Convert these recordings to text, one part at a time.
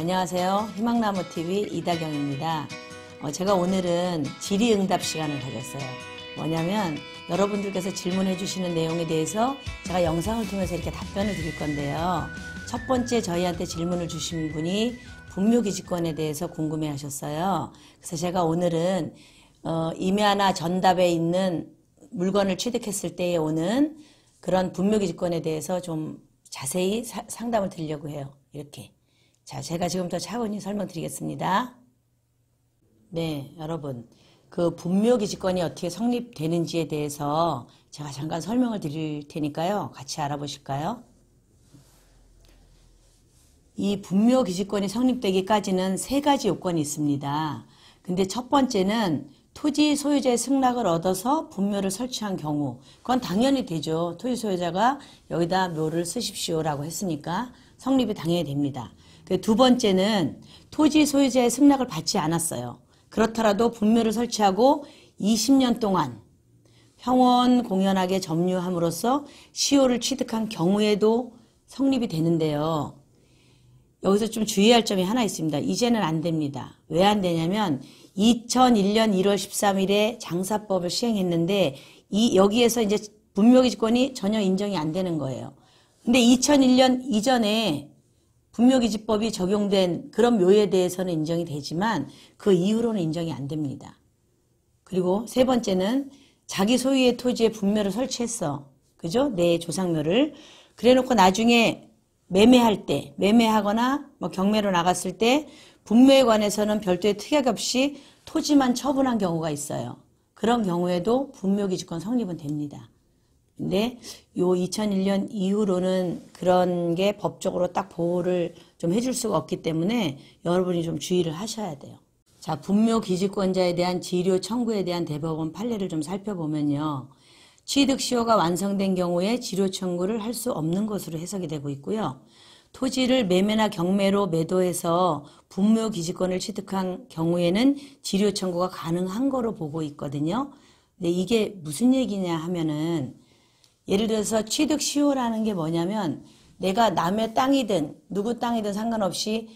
안녕하세요. 희망나무TV 이다경입니다. 제가 오늘은 질의응답 시간을 가졌어요. 뭐냐면 여러분들께서 질문해 주시는 내용에 대해서 제가 영상을 통해서 이렇게 답변을 드릴 건데요. 첫 번째 저희한테 질문을 주신 분이 분묘기지권에 대해서 궁금해 하셨어요. 그래서 제가 오늘은 임야나 전답에 있는 물건을 취득했을 때에 오는 그런 분묘기지권에 대해서 좀 자세히 상담을 드리려고 해요. 이렇게. 자, 제가 지금부터 차분히 설명드리겠습니다. 네, 여러분. 그 분묘기지권이 어떻게 성립되는지에 대해서 제가 잠깐 설명을 드릴 테니까요. 같이 알아보실까요? 이 분묘기지권이 성립되기까지는 세 가지 요건이 있습니다. 근데 첫 번째는 토지 소유자의 승낙을 얻어서 분묘를 설치한 경우, 그건 당연히 되죠. 토지 소유자가 여기다 묘를 쓰십시오라고 했으니까 성립이 당연히 됩니다. 두 번째는 토지 소유자의 승낙을 받지 않았어요. 그렇더라도 분묘를 설치하고 20년 동안 평원 공연하게 점유함으로써 시효를 취득한 경우에도 성립이 되는데요. 여기서 좀 주의할 점이 하나 있습니다. 이제는 안 됩니다. 왜 안 되냐면 2001년 1월 13일에 장사법을 시행했는데 여기에서 이제 분묘기지권이 전혀 인정이 안 되는 거예요. 근데 2001년 이전에 분묘기지법이 적용된 그런 묘에 대해서는 인정이 되지만 그 이후로는 인정이 안 됩니다. 그리고 세 번째는 자기 소유의 토지에 분묘를 설치했어. 그죠? 내 조상묘를. 그래 놓고 나중에 매매할 때, 매매하거나 뭐 경매로 나갔을 때 분묘에 관해서는 별도의 특약 없이 토지만 처분한 경우가 있어요. 그런 경우에도 분묘기지권 성립은 됩니다. 근데 요 2001년 이후로는 그런 게 법적으로 딱 보호를 좀 해줄 수가 없기 때문에 여러분이 좀 주의를 하셔야 돼요. 자, 분묘기지권자에 대한 지료 청구에 대한 대법원 판례를 좀 살펴보면요. 취득 시효가 완성된 경우에 지료 청구를 할 수 없는 것으로 해석이 되고 있고요. 토지를 매매나 경매로 매도해서 분묘기지권을 취득한 경우에는 지료 청구가 가능한 거로 보고 있거든요. 근데 이게 무슨 얘기냐 하면은 예를 들어서 취득 시효라는 게 뭐냐면 내가 남의 땅이든 누구 땅이든 상관없이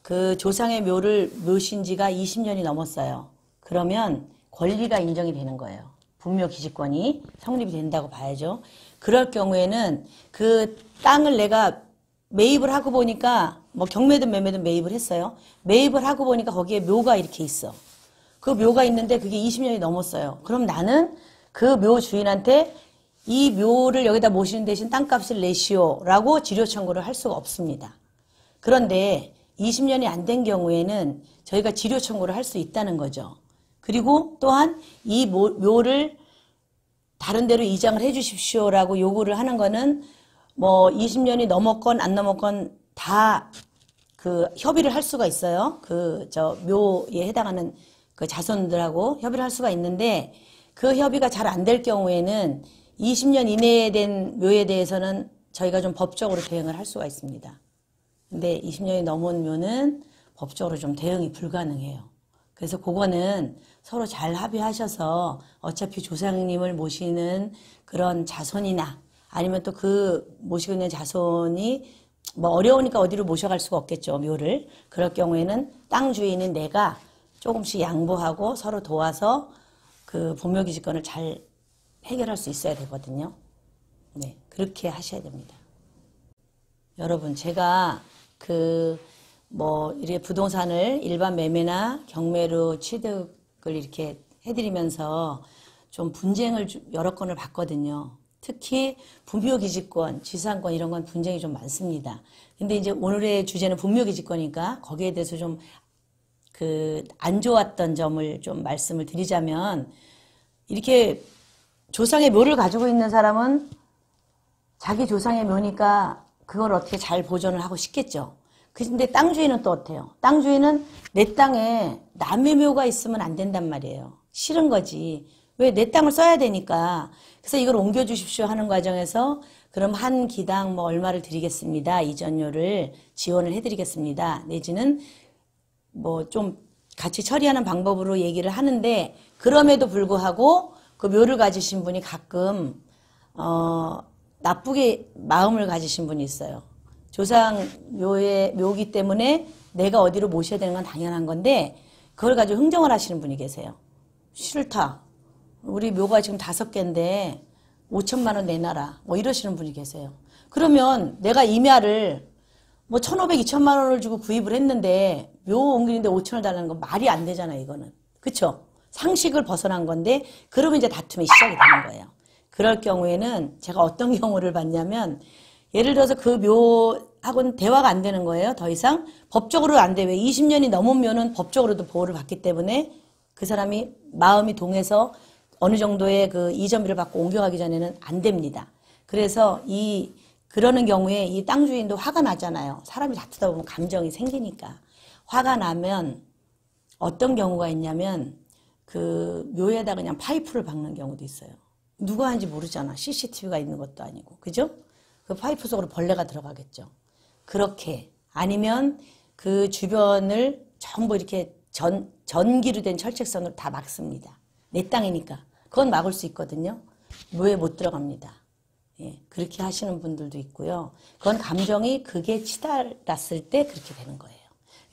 그 조상의 묘를 묘신 지가 20년이 넘었어요. 그러면 권리가 인정이 되는 거예요. 분묘기지권이 성립이 된다고 봐야죠. 그럴 경우에는 그 땅을 내가 매입을 하고 보니까 뭐 경매든 매매든 매입을 했어요. 매입을 하고 보니까 거기에 묘가 이렇게 있어. 그 묘가 있는데 그게 20년이 넘었어요. 그럼 나는 그 묘 주인한테 이 묘를 여기다 모시는 대신 땅값을 내시오라고 지료 청구를 할 수가 없습니다. 그런데 20년이 안 된 경우에는 저희가 지료 청구를 할 수 있다는 거죠. 그리고 또한 이 묘를 다른 데로 이장을 해 주십시오라고 요구를 하는 거는 뭐 20년이 넘었건 안 넘었건 다 그 협의를 할 수가 있어요. 묘에 해당하는 그 자손들하고 협의를 할 수가 있는데 그 협의가 잘 안 될 경우에는 20년 이내에 된 묘에 대해서는 저희가 좀 법적으로 대응을 할 수가 있습니다. 근데 20년이 넘은 묘는 법적으로 좀 대응이 불가능해요. 그래서 그거는 서로 잘 합의하셔서 어차피 조상님을 모시는 그런 자손이나 아니면 또 그 모시고 있는 자손이 뭐 어려우니까 어디로 모셔갈 수가 없겠죠, 묘를. 그럴 경우에는 땅 주인인 내가 조금씩 양보하고 서로 도와서 그 분묘기지권을 잘 해결할 수 있어야 되거든요. 네, 그렇게 하셔야 됩니다. 여러분, 제가 이렇게 부동산을 일반 매매나 경매로 취득을 이렇게 해드리면서 좀 분쟁을 여러 건을 봤거든요. 특히 분묘기지권, 지상권 이런 건 분쟁이 좀 많습니다. 근데 이제 오늘의 주제는 분묘기지권이니까 거기에 대해서 좀 안 좋았던 점을 좀 말씀을 드리자면 이렇게 조상의 묘를 가지고 있는 사람은 자기 조상의 묘니까 그걸 어떻게 잘 보존을 하고 싶겠죠. 근데 땅 주인은 또 어때요? 땅 주인은 내 땅에 남의 묘가 있으면 안 된단 말이에요. 싫은 거지. 왜? 내 땅을 써야 되니까. 그래서 이걸 옮겨주십시오 하는 과정에서 그럼 한 기당 뭐 얼마를 드리겠습니다. 이전료를 지원을 해드리겠습니다. 내지는 뭐 좀 같이 처리하는 방법으로 얘기를 하는데 그럼에도 불구하고 그 묘를 가지신 분이 가끔 나쁘게 마음을 가지신 분이 있어요. 조상 묘기 때문에 내가 어디로 모셔야 되는 건 당연한 건데 그걸 가지고 흥정을 하시는 분이 계세요. 싫다. 우리 묘가 지금 5개인데 5천만 원 내놔라. 뭐 이러시는 분이 계세요. 그러면 내가 임야를 뭐 1,500, 2천만 원을 주고 구입을 했는데 묘 옮기는데 5천을 달라는 건 말이 안 되잖아요, 이거는. 그쵸? 상식을 벗어난 건데 그러면 이제 다툼이 시작이 되는 거예요. 그럴 경우에는 제가 어떤 경우를 봤냐면 예를 들어서 그 묘하고는 대화가 안 되는 거예요. 더 이상 법적으로 안 돼. 왜 20년이 넘은 묘는 법적으로도 보호를 받기 때문에 그 사람이 마음이 동해서 어느 정도의 그 이전비를 받고 옮겨가기 전에는 안 됩니다. 그래서 그러는 경우에 이 땅 주인도 화가 나잖아요. 사람이 다투다 보면 감정이 생기니까. 화가 나면 어떤 경우가 있냐면 그 묘에다 그냥 파이프를 박는 경우도 있어요. 누가 하는지 모르잖아. CCTV가 있는 것도 아니고. 그죠? 그 파이프 속으로 벌레가 들어가겠죠. 그렇게. 아니면 그 주변을 전부 이렇게 전기로 된 철책선으로 다 막습니다. 내 땅이니까. 그건 막을 수 있거든요. 묘에 못 들어갑니다. 예, 그렇게 하시는 분들도 있고요. 그건 감정이 극에 치달았을 때 그렇게 되는 거예요.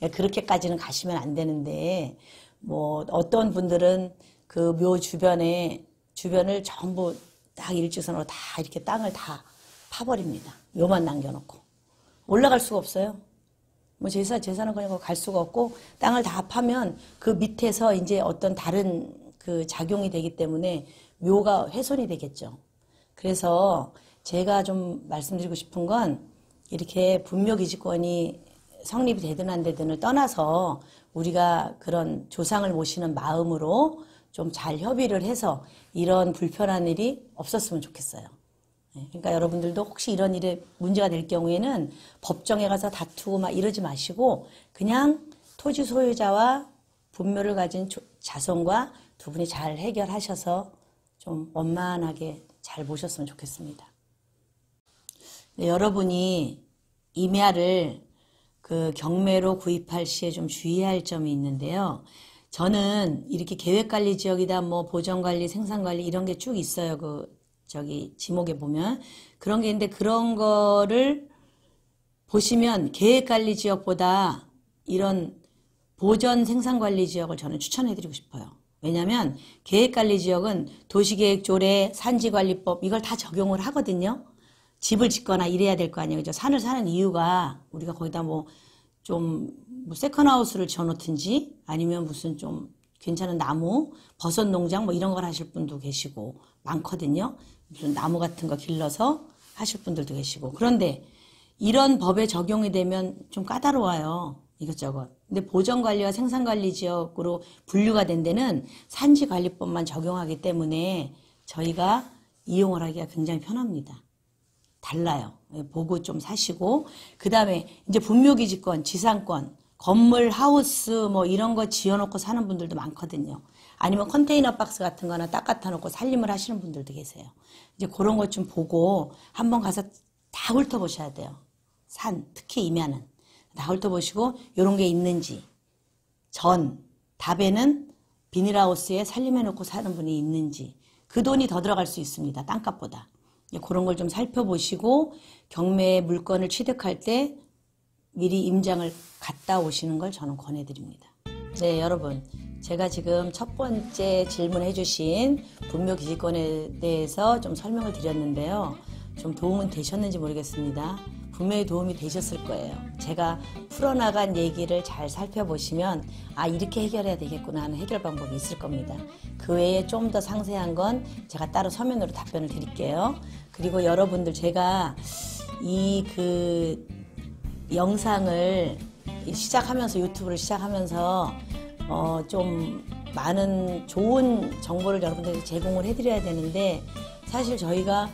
예, 그렇게까지는 가시면 안 되는데, 뭐, 어떤 분들은 그 묘 주변을 전부 딱 일직선으로 다 이렇게 땅을 다 파버립니다. 묘만 남겨놓고. 올라갈 수가 없어요. 뭐 재산은 그냥 갈 수가 없고, 땅을 다 파면 그 밑에서 이제 어떤 다른 그 작용이 되기 때문에 묘가 훼손이 되겠죠. 그래서 제가 좀 말씀드리고 싶은 건 이렇게 분묘기지권이 성립이 되든 안 되든을 떠나서 우리가 그런 조상을 모시는 마음으로 좀 잘 협의를 해서 이런 불편한 일이 없었으면 좋겠어요. 그러니까 여러분들도 혹시 이런 일에 문제가 될 경우에는 법정에 가서 다투고 막 이러지 마시고 그냥 토지 소유자와 분묘를 가진 자손과 두 분이 잘 해결하셔서 좀 원만하게 잘 모셨으면 좋겠습니다. 네, 여러분이 임야를 그 경매로 구입할 시에 좀 주의할 점이 있는데요. 저는 이렇게 계획관리지역이다, 뭐 보전관리, 생산관리 이런 게 쭉 있어요. 지목에 보면. 그런 게 있는데 그런 거를 보시면 계획관리지역보다 이런 보전 생산관리지역을 저는 추천해드리고 싶어요. 왜냐하면 계획관리지역은 도시계획조례, 산지관리법 이걸 다 적용을 하거든요. 집을 짓거나 이래야 될 거 아니에요. 그죠? 산을 사는 이유가 우리가 거기다 뭐 세컨하우스를 지어놓든지 아니면 무슨 좀 괜찮은 나무, 버섯 농장 뭐 이런 걸 하실 분도 계시고 많거든요. 무슨 나무 같은 거 길러서 하실 분들도 계시고. 그런데 이런 법에 적용이 되면 좀 까다로워요. 이것저것. 근데 보전관리와 생산관리 지역으로 분류가 된 데는 산지관리법만 적용하기 때문에 저희가 이용을 하기가 굉장히 편합니다. 달라요. 보고 좀 사시고. 그 다음에 이제 분묘기지권, 지상권, 건물, 하우스 뭐 이런 거 지어놓고 사는 분들도 많거든요. 아니면 컨테이너 박스 같은 거나 딱 갖다 놓고 살림을 하시는 분들도 계세요. 이제 그런 것 좀 보고 한번 가서 다 훑어보셔야 돼요. 특히 임야는. 다 훑어보시고 이런 게 있는지. 답에는 비닐하우스에 살림해놓고 사는 분이 있는지. 그 돈이 더 들어갈 수 있습니다. 땅값보다. 그런 걸 좀 살펴보시고 경매 물건을 취득할 때 미리 임장을 갔다 오시는 걸 저는 권해드립니다. 네, 여러분. 제가 지금 첫 번째 질문해 주신 분묘기지권에 대해서 좀 설명을 드렸는데요. 좀 도움은 되셨는지 모르겠습니다. 분명히 도움이 되셨을 거예요. 제가 풀어나간 얘기를 잘 살펴보시면 이렇게 해결해야 되겠구나 하는 해결 방법이 있을 겁니다. 그 외에 좀 더 상세한 건 제가 따로 서면으로 답변을 드릴게요. 그리고 여러분들 제가 영상을 시작하면서 유튜브를 시작하면서 좀 많은 좋은 정보를 여러분들에게 제공을 해드려야 되는데 사실 저희가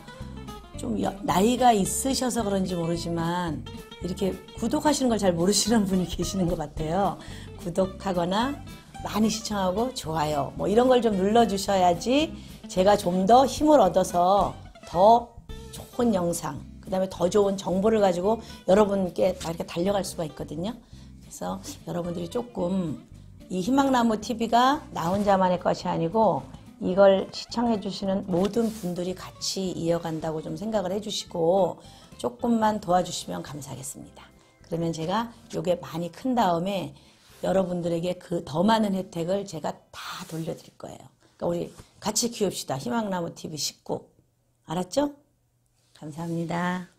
좀 나이가 있으셔서 그런지 모르지만 이렇게 구독하시는 걸 잘 모르시는 분이 계시는 것 같아요. 구독하거나 많이 시청하고 좋아요 뭐 이런 걸 좀 눌러주셔야지 제가 좀 더 힘을 얻어서 더 좋은 영상 그 다음에 더 좋은 정보를 가지고 여러분께 이렇게 달려갈 수가 있거든요. 그래서 여러분들이 조금 이 희망나무 TV가 나 혼자만의 것이 아니고 이걸 시청해 주시는 모든 분들이 같이 이어간다고 좀 생각을 해 주시고 조금만 도와주시면 감사하겠습니다. 그러면 제가 요게 많이 큰 다음에 여러분들에게 그 더 많은 혜택을 제가 다 돌려드릴 거예요. 그러니까 우리 같이 키웁시다. 희망나무 TV 식구. 알았죠? 감사합니다.